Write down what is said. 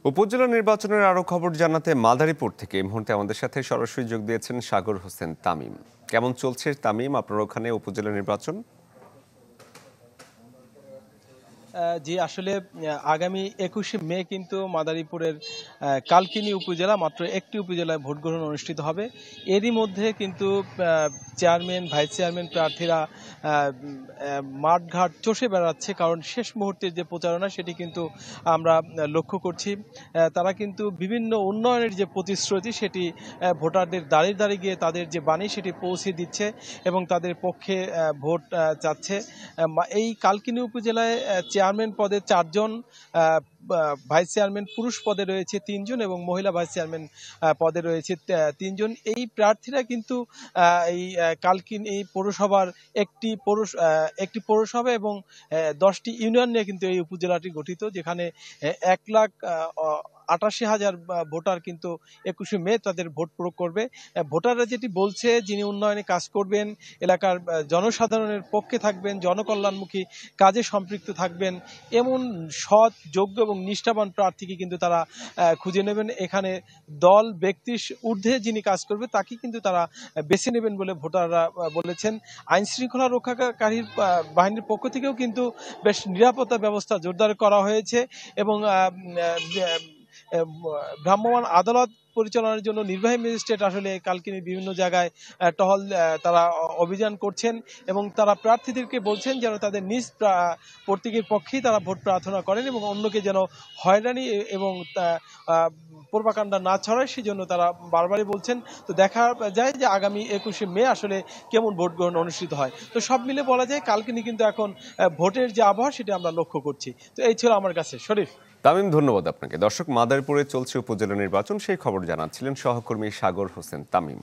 উপজেলা নির্বাচনের আরো খবর জানাতে মাদারীপুর থেকে এই মুহূর্তে আমাদের সাথে সরাসরি যোগ দিয়েছেন সাগর হোসেন তামিম। কেমন চলছে তামিম আপনার ওখানে উপজেলা নির্বাচন? জি আসলে আগামী ২১শে মে কিন্তু মাদারীপুরের কালকিনি উপজেলা মাত্র একটি উপজেলায় ভোট গ্রহণ অনুষ্ঠিত হবে। এরই মধ্যে কিন্তু চেয়ারম্যান ভাইস চেয়ারম্যান প্রার্থীরা মাঠঘাট চষে বেড়াচ্ছে, কারণ শেষ মুহূর্তের যে প্রচারণা সেটি কিন্তু আমরা লক্ষ্য করছি। তারা কিন্তু বিভিন্ন উন্নয়নের যে প্রতিশ্রুতি সেটি ভোটারদের দাঁড়িয়ে দাঁড়িয়ে গিয়ে তাদের যে বাণী সেটি পৌঁছে দিচ্ছে এবং তাদের পক্ষে ভোট চাচ্ছে। এই কালকিনি উপজেলায় চেয়ারম্যান পদে ৪ জন, ভাইস চেয়ারম্যান পুরুষ পদে রয়েছে ৩ জন এবং মহিলা ভাইস চেয়ারম্যান পদে রয়েছে ৩ জন। এই প্রার্থীরা কিন্তু এই কালকিনি এই পৌরসভার একটি পৌরসভা এবং ১০টি ইউনিয়ন নিয়ে কিন্তু এই উপজেলাটি গঠিত, যেখানে ১,৮৮,০০০ ভোটার কিন্তু ২১শে মে তাদের ভোট প্রয়োগ করবে। ভোটাররা যেটি বলছে, যিনি উন্নয়নে কাজ করবেন, এলাকার জনসাধারণের পক্ষে থাকবেন, জনকল্যাণমুখী কাজে সম্পৃক্ত থাকবেন, এমন সৎ, যোগ্য এবং নিষ্ঠাবান প্রার্থীকে কিন্তু তারা খুঁজে নেবেন। এখানে দল ব্যক্তির ঊর্ধ্বে যিনি কাজ করবে তাকে কিন্তু তারা বেছে নেবেন বলে ভোটাররা বলেছেন। আইন শৃঙ্খলা রক্ষাকারী বাহিনীর পক্ষ থেকেও কিন্তু বেশ নিরাপত্তা ব্যবস্থা জোরদার করা হয়েছে এবং ভ্রাম্যমাণ আদালত পরিচালনার জন্য নির্বাহী ম্যাজিস্ট্রেট আসলে কালকিনির বিভিন্ন জায়গায় টহল তারা অভিযান করছেন এবং তারা প্রার্থীদেরকে বলছেন যেন তাদের নিজ প্রতীকের পক্ষেই তারা ভোট প্রার্থনা করেন এবং অন্যকে যেন হয়রানি এবং প্রোপাগান্ডা না ছড়ায়, সেই জন্য তারা বারবারই বলছেন। তো দেখা যায় যে আগামী ২১শে মে আসলে কেমন ভোট গ্রহণ অনুষ্ঠিত হয়। তো সব মিলে বলা যায় কালকিনি কিন্তু এখন ভোটের যে আবহাওয়া সেটা আমরা লক্ষ্য করছি। তো এই ছিল আমার কাছে শরীফ। তামিম, ধন্যবাদ আপনাকে। দর্শক, মাদারীপুরে চলছে উপজেলা নির্বাচন, সেই খবর জানাচ্ছিলেন সহকর্মী সাগর হোসেন তামিম।